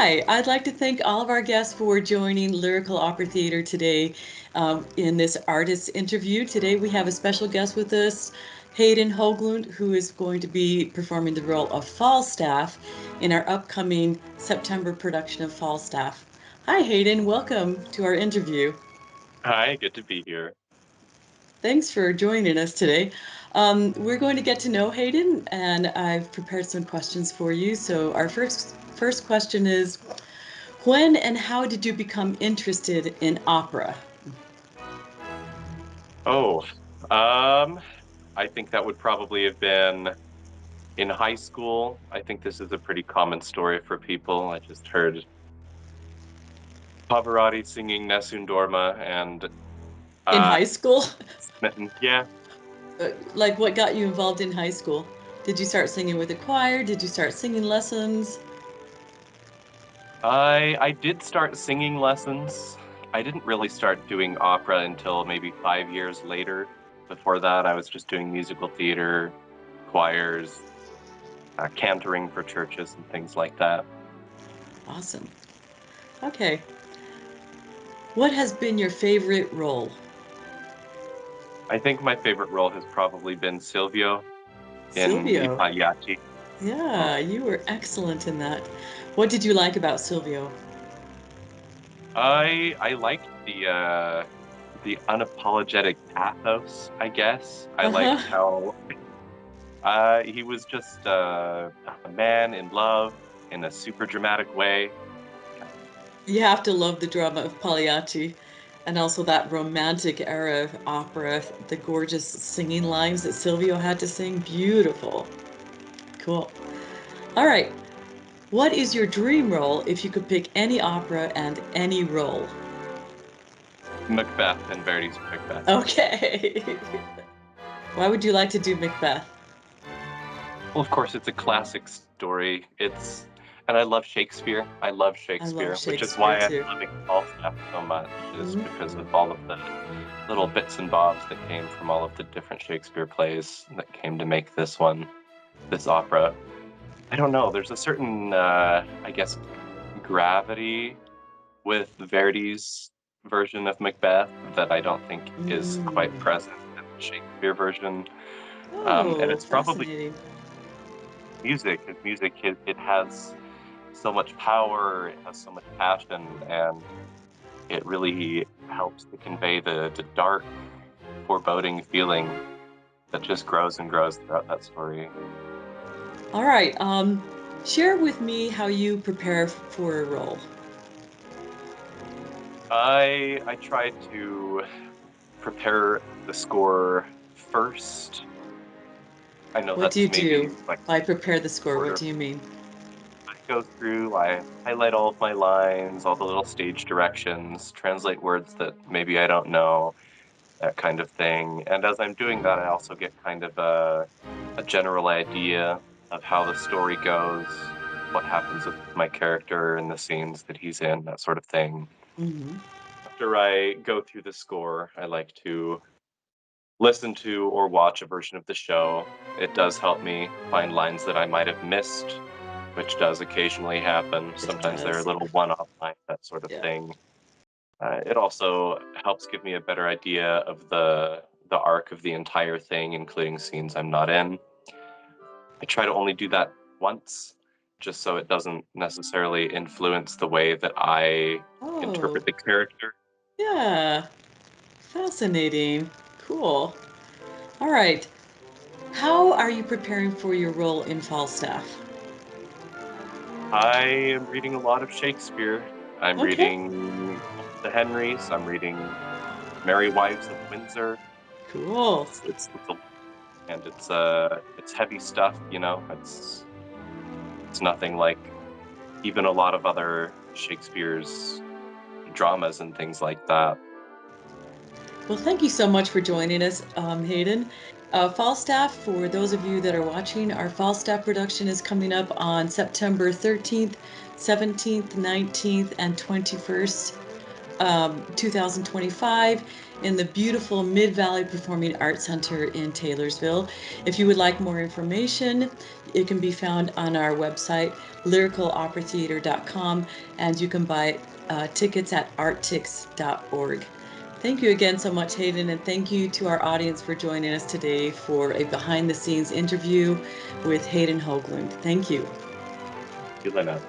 Hi, I'd like to thank all of our guests for joining Lyrical Opera Theater today in this artist interview. Today we have a special guest with us, Hayden Höglund, who is going to be performing the role of Falstaff in our upcoming September production of Falstaff. Hi, Hayden. Welcome to our interview. Hi, good to be here. Thanks for joining us today. We're going to get to know Hayden, and I've prepared some questions for you. So our first question is, when and how did you become interested in opera? Oh, um, I think that would probably have been in high school. I think this is a pretty common story for people. I just heard Pavarotti singing Nessun Dorma and In uh high school? smitten. Yeah, Like, what got you involved in high school? Did you start singing with a choir? Did you start singing lessons? I did start singing lessons. I didn't really start doing opera until maybe 5 years later. Before that, I was just doing musical theater, choirs, cantoring for churches and things like that. Awesome. Okay. What has been your favorite role? I think my favorite role has probably been Silvio in I Silvio. Pagliacci. Yeah, Mhm. you were excellent in that. What did you like about Silvio? I liked the unapologetic pathos, I guess. I Uh-huh. liked how he was just a man in love in a super dramatic way. You have to love the drama of Pagliacci and also that romantic era of opera, the gorgeous singing lines that Silvio had to sing. Beautiful. Cool. All right. What is your dream role if you could pick any opera and any role? Macbeth and Verdi's Macbeth. Okay. Why would you like to do Macbeth? Well, of course, it's a classic story. And I love Shakespeare. I love I love Shakespeare, which is Shakespeare why I'm too. loving Falstaff so much, is Mhm. because of all of the little bits and bobs that came from all of the different Shakespeare plays that came to make this opera. I don't know. There's a certain, I guess, gravity with Verdi's version of Macbeth that I don't think is quite Mm. present in the Shakespeare version. And Oh, it's probably fascinating. music. His music, it has so much power, it has so much passion, and it really helps to convey the dark, foreboding feeling that just grows and grows throughout that story. All right. Share with me how you prepare for a role. I try to prepare the score first. I know What do that's you maybe do like by prepare the score? What order. do you mean? I go through, I highlight all of my lines, all the little stage directions, translate words that maybe I don't know, that kind of thing. And as I'm doing that, I also get kind of a general idea of how the story goes, what happens with my character and the scenes that he's in, that sort of thing. Hmm. After I go through the score, I like to listen to or watch a version of the show. It does help me find lines that I might have missed, which does occasionally happen. It Sometimes they're a does. little one-off lines, that sort of Yeah. thing. It also helps give me a better idea of the arc of the entire thing, including scenes I'm not in. I try to only do that once, just so it doesn't necessarily influence the way that I Oh, interpret the character. yeah. Fascinating. Cool. All right. How are you preparing for your role in Falstaff? I am reading a lot of Shakespeare. I'm Okay. reading the Henrys. I'm reading Merry Wives of Windsor. Cool. It's a, and it's heavy stuff. It's nothing like even a lot of other Shakespeare's dramas and things like that. Well, thank you so much for joining us, Hayden. Falstaff, for those of you that are watching, our Falstaff production is coming up on September 13th, 17th, 19th, and 21st. 2025 in the beautiful Mid-Valley Performing Arts Center in Taylorsville. If you would like more information, it can be found on our website, lyricaloperatheater.com, and you can buy tickets at arttix.org. Thank you again so much, Hayden, and thank you to our audience for joining us today for a behind-the-scenes interview with Hayden Höglund. Thank you. Thank you, Lynnette.